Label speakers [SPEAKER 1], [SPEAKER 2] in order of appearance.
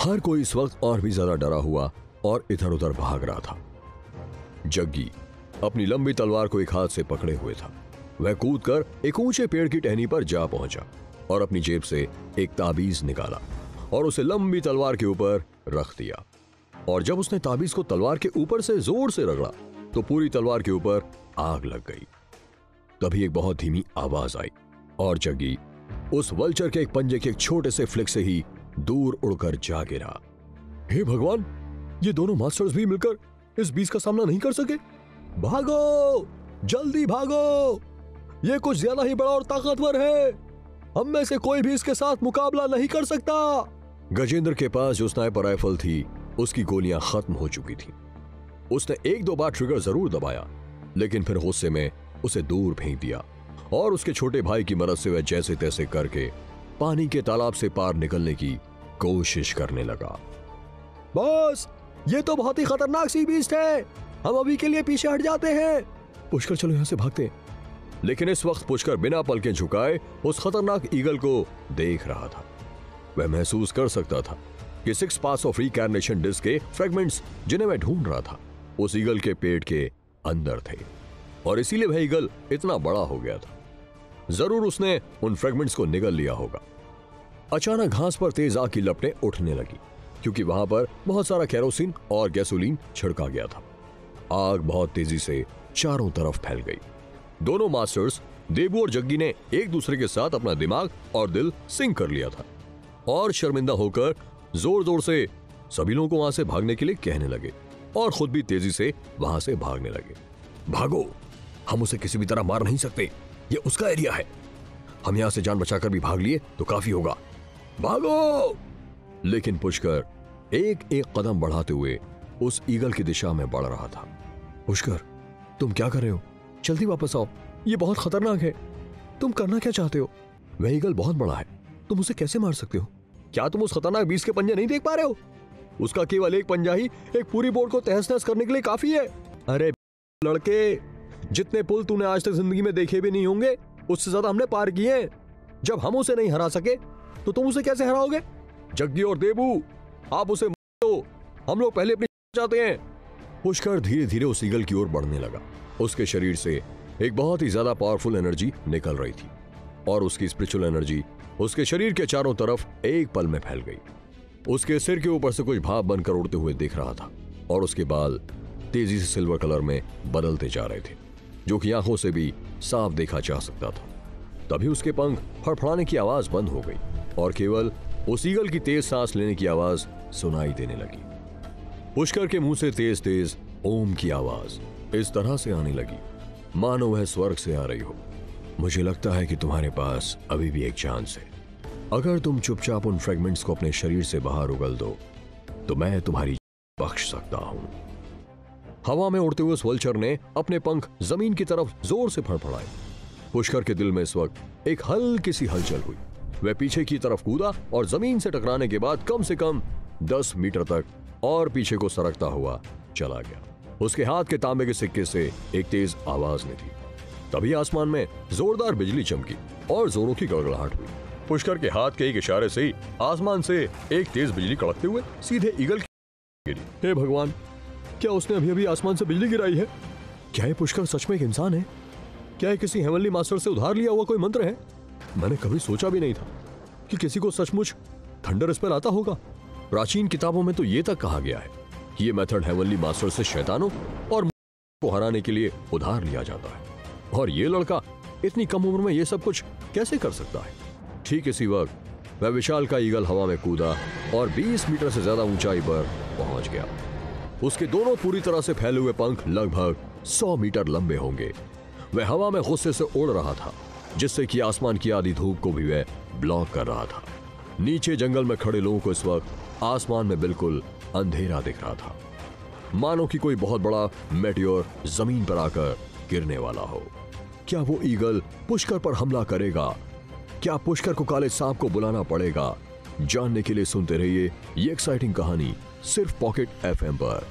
[SPEAKER 1] हर कोई इस वक्त और भी ज्यादा डरा हुआ और इधर उधर भाग रहा था। जग्गी अपनी लंबी तलवार को एक हाथ से पकड़े हुए था। वह कूदकर एक ऊंचे पेड़ की टहनी पर जा पहुंचा और अपनी जेब से एक ताबीज निकाला और उसे लंबी तलवार के ऊपर रख दिया। और जब उसने ताबीज को तलवार के ऊपर से जोर से रगड़ा तो पूरी तलवार के ऊपर आग लग गई। तभी एक बहुत धीमी आवाज आई और जग्गी उस वल्चर के एक पंजे के एक छोटे से फ्लिक से ही दूर उड़कर जा गिरा। हे भगवान, ये दोनों मास्टर्स भी मिलकर इस बीस का सामना नहीं कर सके। भागो, जल्दी भागो, ये कुछ ज्यादा ही बड़ा और ताकतवर है। हम में से कोई भी इसके साथ मुकाबला नहीं कर सकता। गजेंद्र के पास जो स्नाइपर राइफल थी उसकी गोलियां खत्म हो चुकी थी। उसने एक दो बार ट्रिगर जरूर दबाया, लेकिन फिर गुस्से में उसे दूर फेंक दिया और उसके छोटे भाई की मदद से वह जैसे तैसे करके पानी के तालाब से पार निकलने की कोशिश करने लगा। बॉस, ये तो बहुत ही खतरनाक सी बीस्ट है, हम अभी के लिए पीछे हट जाते हैं। पुष्कर, चलो यहां से भागते हैं। लेकिन इस वक्त पुष्कर बिना पलकें झुकाए उस खतरनाक ईगल को देख रहा था। वह महसूस कर सकता था कि 6 पार्ट्स ऑफ रिकैर्नेशन डिस्क के फ्रेगमेंट्स जिन्हें वह ढूंढ रहा था उस ईगल के पेट के अंदर थे और इसीलिए वह ईगल इतना बड़ा हो गया था। जरूर उसने उन फ्रेगमेंट्स को निगल लिया होगा। अचानक घास पर तेज आग की लपटें उठने लगी क्योंकि वहां पर बहुत सारा केरोसिन और गैसोलीन छिड़का गया था। आग बहुत तेजी से चारों तरफ फैल गई। दोनों मास्टर्स देबू और जग्गी ने एक दूसरे के साथ अपना दिमाग और दिल सिंक कर लिया था और शर्मिंदा होकर जोर जोर से सभी लोगों को वहां से भागने के लिए कहने लगे और खुद भी तेजी से वहां से भागने लगे। भागो, हम उसे किसी भी तरह मार नहीं सकते, ये उसका एरिया है। हम यहां से जान बचाकर भी भाग लिए तो काफी होगा। भागो! लेकिन पुष्कर एक एक कदम बढ़ाते हुए उस ईगल की दिशा में बढ़ रहा था। पुष्कर, तुम क्या कर रहे हो? जल्दी वापस आओ, ये बहुत खतरनाक है। तुम करना क्या चाहते हो? वह ईगल बहुत बड़ा है, तुम उसे कैसे मार सकते हो? क्या तुम उस खतरनाक बीस्ट के पंजे नहीं देख पा रहे हो? उसका केवल एक पंजा ही एक पूरी बोर्ड को तहस नहस करने के लिए काफी है। अरे लड़के, जितने पुल तूने आज तक जिंदगी में देखे भी नहीं होंगे उससे ज्यादा हमने पार किए हैं। जब हम उसे नहीं हरा सके तो तुम उसे कैसे हराओगे? जग्गी और देबू, आप उसे मारो, हम लोग पहले अपनी चाहते हैं। पुष्कर धीरे धीरे उस ईगल की ओर बढ़ने लगा। उसके शरीर से एक बहुत ही ज्यादा पावरफुल एनर्जी निकल रही थी और उसकी स्पिरिचुअल एनर्जी उसके शरीर के चारों तरफ एक पल में फैल गई। उसके सिर के ऊपर से कुछ भाप बनकर उड़ते हुए दिख रहा था और उसके बाल तेजी से सिल्वर कलर में बदलते जा रहे थे, जो कि आंखों से भी साफ देखा जा सकता था। तभी उसके पंख फड़फड़ाने की आवाज बंद हो गई और केवल उस ईगल की तेज सांस लेने की आवाज सुनाई देने लगी। पुष्कर के मुंह से तेज तेज ओम की आवाज इस तरह से आने लगी मानो वह स्वर्ग से आ रही हो। मुझे लगता है कि तुम्हारे पास अभी भी एक चांस है। अगर तुम चुपचाप उन फ्रेगमेंट्स को अपने शरीर से बाहर उगल दो तो मैं तुम्हारी बख्श सकता हूं। हवा में उड़ते हुए उस वल्चर ने अपने पंख जमीन की तरफ जोर से फड़फड़ाए। पुष्कर के दिल में इस वक्त एक हल्की सी हलचल हुई। वह पीछे की तरफ कूदा और जमीन से टकराने के बाद कम से कम 10 मीटर तक और पीछे को सरकता हुआ चला गया। उसके हाथ के तांबे के सिक्के से एक तेज आवाज निकली। तभी आसमान में जोरदार बिजली चमकी और जोरों की गड़गड़ाहट हुई। पुष्कर के हाथ के एक इशारे से ही आसमान से एक तेज बिजली कड़कते हुए सीधे ईगल की गिरी। हे भगवान, क्या उसने अभी अभी आसमान से बिजली गिराई है? क्या ये पुष्कर सच में एक इंसान है? क्या ये किसी हेवनली मास्टर से उधार लिया हुआ कोई मंत्र है? मैंने कभी सोचा भी नहीं था कि किसी को सचमुच थंडर स्पेल आता होगा। प्राचीन किताबों में तो ये तक कहा गया है कि ये मेथड हेवनली मास्टर से शैतानों और को हराने के लिए उधार लिया जाता है, और ये लड़का इतनी कम उम्र में ये सब कुछ कैसे कर सकता है? ठीक इसी वक्त वह विशाल का ईगल हवा में कूदा और 20 मीटर से ज्यादा ऊंचाई पर पहुंच गया। उसके दोनों पूरी तरह से फैले हुए पंख लगभग 100 मीटर लंबे होंगे। वह हवा में गुस्से से उड़ रहा था, जिससे कि आसमान की आधी धूप को भी वह ब्लॉक कर रहा था। नीचे जंगल में खड़े लोगों को इस वक्त आसमान में बिल्कुल अंधेरा दिख रहा था, मानो कि कोई बहुत बड़ा मेटियोर जमीन पर आकर गिरने वाला हो। क्या वो ईगल पुष्कर पर हमला करेगा? क्या पुष्कर को काले सांप को बुलाना पड़ेगा? जानने के लिए सुनते रहिए ये एक्साइटिंग कहानी सिर्फ पॉकेट एफएम पर।